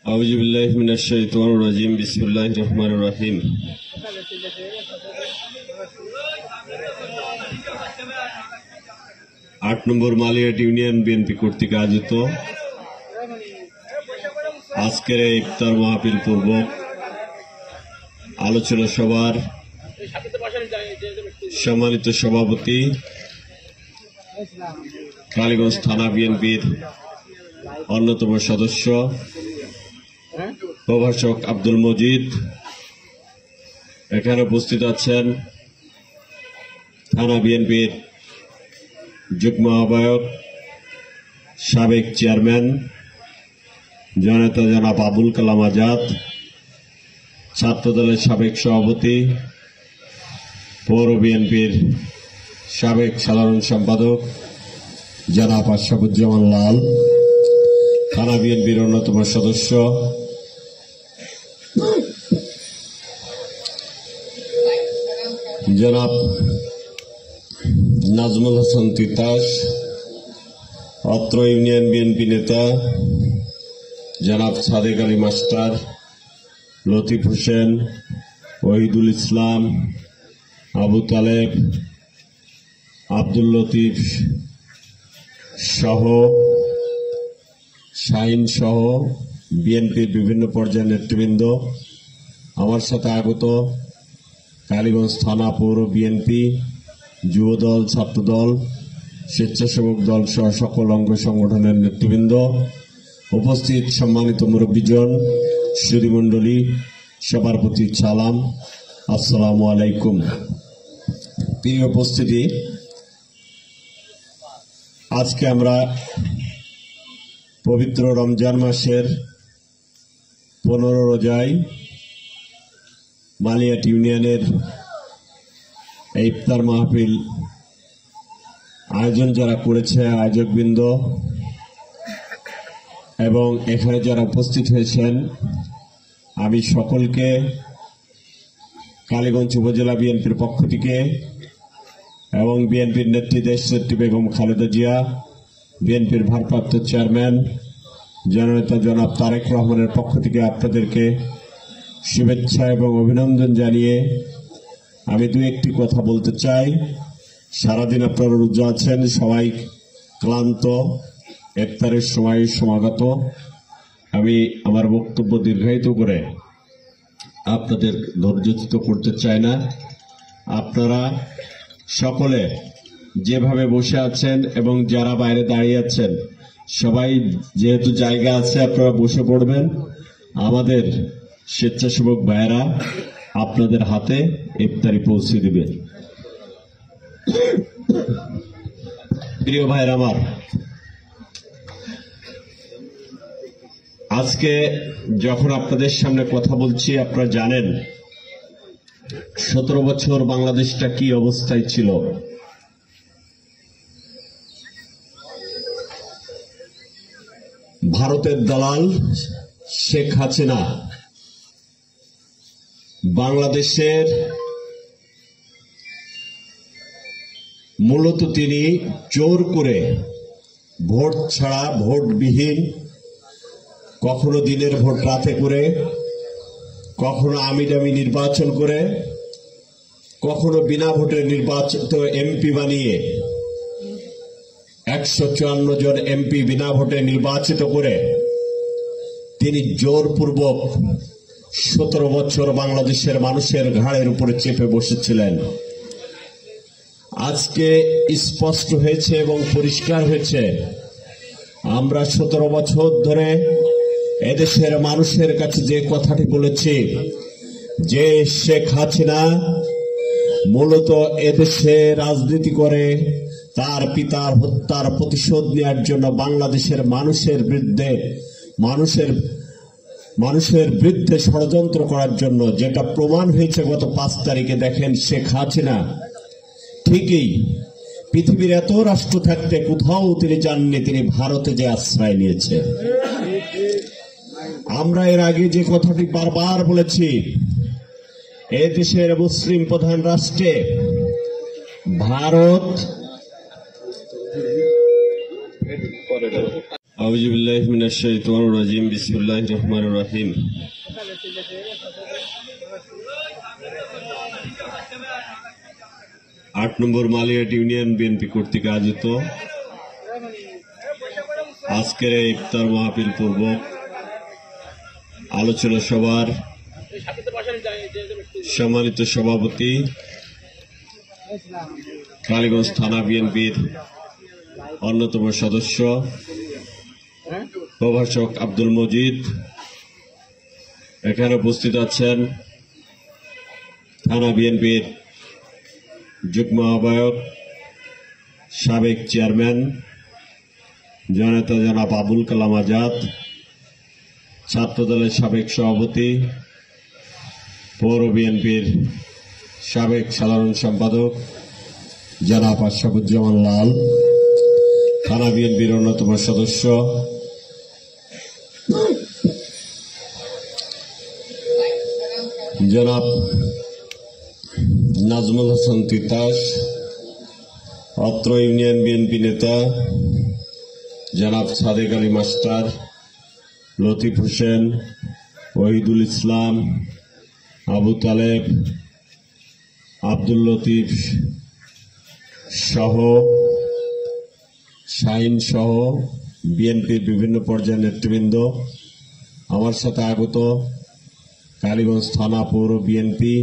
আউযু বিল্লাহি মিনাশ শাইতানির রাজিম। বিসমিল্লাহির রহমানির রহিম। আট নম্বর মালিয়াট ইউনিয়ন বিএনপি কর্তৃক আয়োজিত আজকের এই ইফতার মাহফিল পূর্বক আলোচনা সভার সম্মানিত সভাপতি, কালীগঞ্জ থানা বিএনপির অন্যতম সদস্য প্রভাষক আব্দুল মজিদ, এখানে উপস্থিত আছেন থানা বিএনপির যুগ্ম আহ্বায়ক, সাবেক চেয়ারম্যান জননেতা জনাব আবুল কালাম আজাদ, ছাত্রদলের সাবেক সভাপতি, পৌর বিএনপির সাবেক সাধারণ সম্পাদক জনাব আশরাফুজ্জামান লাল, থানা বিএনপির অন্যতম সদস্য জনাব নাজমুল হাসান তিতাস, অত্র ইউনিয়ন বিএনপি নেতা জনাব সাদেক আলী মাস্টার, লতিফ হোসেন, ওহিদুল ইসলাম, আবু তালেব, আব্দুল লতিফ সহ শাহিন সহ বিএনপির বিভিন্ন পর্যায়ের নেতৃবৃন্দ, আমার সাথে আগত কালীগঞ্জ থানা পৌর বিএনপি, যুবদল, ছাত্রদল, স্বেচ্ছাসেবক দল সহ সকল অঙ্গ সংগঠনের নেতৃবৃন্দ, উপস্থিত সম্মানিত মুরব্বীজন, সুধীমণ্ডলী, সবার প্রতি সালাম, আসসালামু আলাইকুম। প্রিয় উপস্থিতি, আজকে আমরা পবিত্র রমজান মাসের 15 রোজায় মালিয়াট ইউনিয়নের এই ইফতার মাহফিল আয়োজন যারা করেছে আয়োজকবৃন্দ এবং এখানে যারা উপস্থিত হয়েছেন, আমি সকলকে কালীগঞ্জ উপজেলা বিএনপির পক্ষ থেকে এবং বিএনপির নেত্রী দেশনেত্রী বেগম খালেদা জিয়া, বিএনপির ভারপ্রাপ্ত চেয়ারম্যান জননেতা জনাব তারেক রহমানের পক্ষ থেকে আপনাদেরকে শুভেচ্ছা এবং অভিনন্দন জানিয়ে আমি দু একটি কথা বলতে চাই। সারাদিন আপনারা রোজা আছেন, সবাই ক্লান্ত, ইফতারের সময় সমাগত। আমি আমার বক্তব্য দীর্ঘায়িত করে আপনাদের ধৈর্যচ্যুত করতে চাই না। আপনারা সকলে যেভাবে বসে আছেন এবং যারা বাইরে দাঁড়িয়ে আছেন, সবাই যেহেতু জায়গা আছে আপনারা বসে পড়বেন। আমাদের স্বেচ্ছাসেবক ভাইয়েরা আপনাদের হাতে ইফতারি পৌঁছে দিবেন। প্রিয় ভাইয়েরা আমার, আজকে যখন আপনাদের সামনে কথা বলছি, আপনারা জানেন 17 বছর বাংলাদেশটা কি অবস্থায় ছিল। ভারতের দালাল শেখ হাসিনা বাংলাদেশের মূলত তিনি জোর করে ভোট ছাড়া, ভোটবিহীন, কখনো দিনের ভোট রাতে করে, কখনো আমিডামি নির্বাচন করে, কখনো বিনা ভোটে নির্বাচিত এমপি বানিয়ে 154 জন এমপি বিনা ভোটে নির্বাচিত করে তিনি জোরপূর্বক 17 বছর বাংলাদেশের মানুষের ঘাড়ের উপরে চেপে বসেছিলেন। আজকে স্পষ্ট হয়েছে এবং পরিষ্কার হয়েছে, আমরা 17 বছর ধরে এদেশের মানুষের কাছে যে কথাটি বলেছি যে শেখ হাসিনা মূলত এদেশে রাজনীতি করে তার পিতার হত্যার প্রতিশোধ নেওয়ার জন্য বাংলাদেশের মানুষের বিরুদ্ধে ষড়যন্ত্র করার জন্য, যেটা প্রমাণ হয়েছে গত 5 তারিখে। দেখেন, শেখ হাসিনা ঠিকই পৃথিবীর এত রাষ্ট্র থাকতে কোথাও তিনি যাননি, তিনি ভারতে যে আশ্রয় নিয়েছে। আমরা এর আগে যে কথাটি বারবার বলেছি, এ দেশের মুসলিম প্রধান রাষ্ট্রে ভারত আউযু বিল্লাহি মিনাশ শাইতানির রাজিম। বিসমিল্লাহির রহমানির রহিম। আট নম্বর মালিয়াট ইউনিয়ন বিএনপি কর্তৃক আয়োজিত আজকের এই ইফতার মাহফিল পূর্বক আলোচনা সভার সম্মানিত সভাপতি, কালীগঞ্জ থানা বিএনপির অন্যতম সদস্য প্রভাষক আব্দুল মজিদ, এখানে উপস্থিত আছেন থানা বিএনপির যুগ্ম আহ্বায়ক, সাবেক চেয়ারম্যান জননেতা জনাব আবুল কালাম আজাদ, ছাত্রদলের সাবেক সভাপতি, পৌর বিএনপির সাবেক সাধারণ সম্পাদক জনাব আশরাফুজ্জামান লাল, থানা বিএনপির অন্যতম সদস্য জনাব নাজমুল হাসান তিতাস, অত্র ইউনিয়ন বিএনপি নেতা জনাব সাদেক আলী মাস্টার, লতিফ হোসেন, ওহিদুল ইসলাম, আবু তালেব, আব্দুল লতিফ সহ শাহিন সহ বিএনপির বিভিন্ন পর্যায়ের নেতৃবৃন্দ, আমার সাথে আগত কালীগঞ্জ থানা পৌর বিএনপি,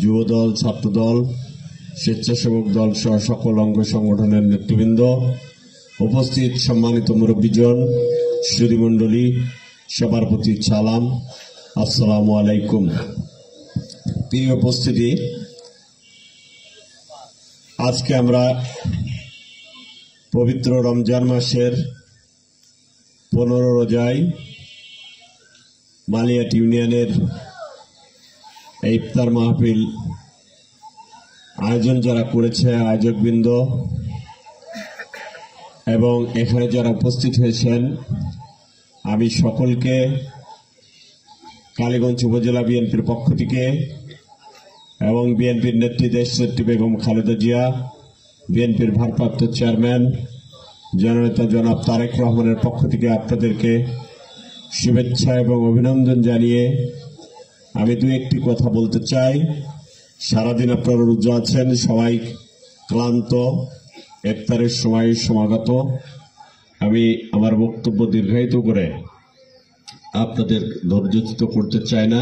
যুবদল, ছাত্রদল, স্বেচ্ছাসেবক দল সহ সকল অঙ্গ সংগঠনের নেতৃবৃন্দ, উপস্থিত সম্মানিত মুরব্বীজন, সুধীমণ্ডলী, সবার প্রতি সালাম, আসসালামু আলাইকুম। প্রিয় উপস্থিতি, আজকে আমরা পবিত্র রমজান মাসের 15 রোজায় মালিয়াট ইউনিয়নের এই ইফতার মাহফিল আয়োজন যারা করেছে আয়োজকবৃন্দ এবং এখানে যারা উপস্থিত হয়েছেন, আমি সকলকে কালীগঞ্জ উপজেলা বিএনপির পক্ষ থেকে এবং বিএনপির নেত্রী দেশনেত্রী বেগম খালেদা জিয়া, বিএনপির ভারপ্রাপ্ত চেয়ারম্যান জননেতা জনাব তারেক রহমানের পক্ষ থেকে আপনাদেরকে শুভেচ্ছা এবং অভিনন্দন জানিয়ে আমি দু একটি কথা বলতে চাই। সারাদিন আপনারা রোজা আছেন, সবাই ক্লান্ত, ইফতারের সময় সমাগত। আমি আমার বক্তব্য দীর্ঘায়িত করে আপনাদের ধৈর্যচ্যুত করতে চাই না।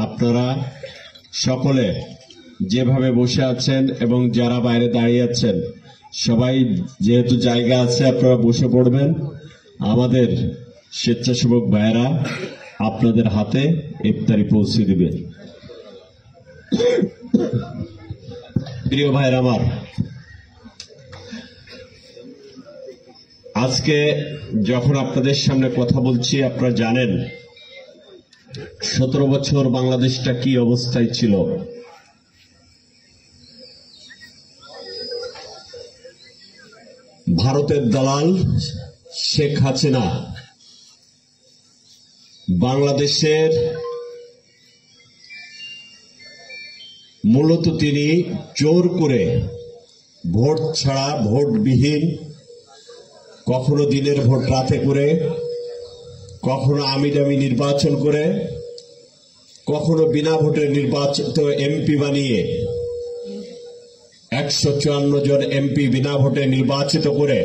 আপনারা সকলে যেভাবে বসে আছেন এবং যারা বাইরে দাঁড়িয়ে আছেন, সবাই যেহেতু জায়গা আছে আপনারা বসে পড়বেন। আমাদের স্বেচ্ছাসেবক ভাইয়েরা আপনাদের হাতে ইফতারি পৌঁছে দিবে। প্রিয় ভাইয়েরা আমার, আজকে যখন আপনাদের সামনে কথা বলছি, আপনারা জানেন 17 বছর বাংলাদেশটা কি অবস্থায় ছিল। ভারতের দালাল শেখ হাসিনা বাংলাদেশের মূলত তিনি জোর করে ভোট ছাড়া, ভোটবিহীন, কখনো দিনের ভোট রাতে করে, কখনো আমিডামি নির্বাচন করে, কখনো বিনা ভোটে নির্বাচিত এমপি বানিয়ে 154 জন এমপি বিনা ভোটে নির্বাচিত করে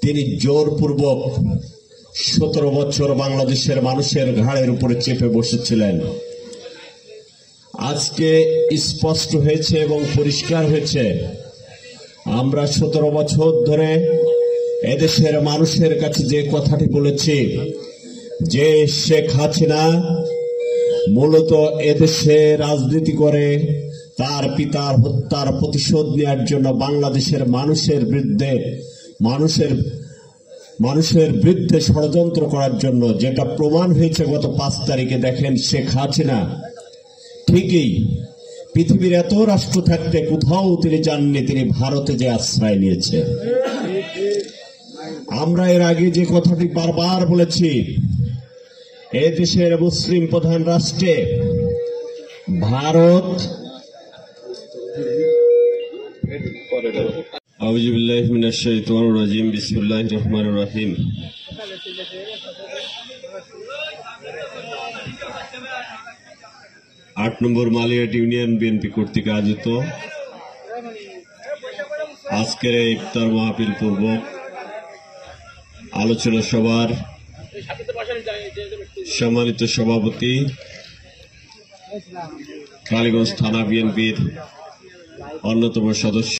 তিনি জোরপূর্বক 17 বছর বাংলাদেশের মানুষের ঘাড়ের উপরে চেপে বসেছিলেন। আজকে স্পষ্ট হয়েছে এবং পরিষ্কার হয়েছে, আমরা 17 বছর ধরে এদেশের মানুষের কাছে যে কথাটি বলেছি যে শেখ হাসিনা মূলত এদেশে রাজনীতি করে তার পিতার হত্যার প্রতিশোধ নেওয়ার জন্য বাংলাদেশের মানুষের বিরুদ্ধে ষড়যন্ত্র করার জন্য, যেটা প্রমাণ হয়েছে গত 5 তারিখে। দেখেন, শেখ হাসিনা ঠিকই পৃথিবীর এত রাষ্ট্র থাকতে কোথাও তিনি যাননি, তিনি ভারতে যে আশ্রয় নিয়েছে। আমরা এর আগে যে কথাটি বারবার বলেছি, এ দেশের মুসলিম প্রধান রাষ্ট্রে ভারত আউযু বিল্লাহি মিনাশ শাইতানির রাজিম বিসমিল্লাহির রহমানির রহিম। আট নম্বর মালিয়াট ইউনিয়ন বিএনপি কর্তৃক আয়োজিত আজকের এই ইফতার মাহফিল পূর্বক আলোচনা সভার সম্মানিত সভাপতি, কালীগঞ্জ থানা বিএনপির অন্যতম সদস্য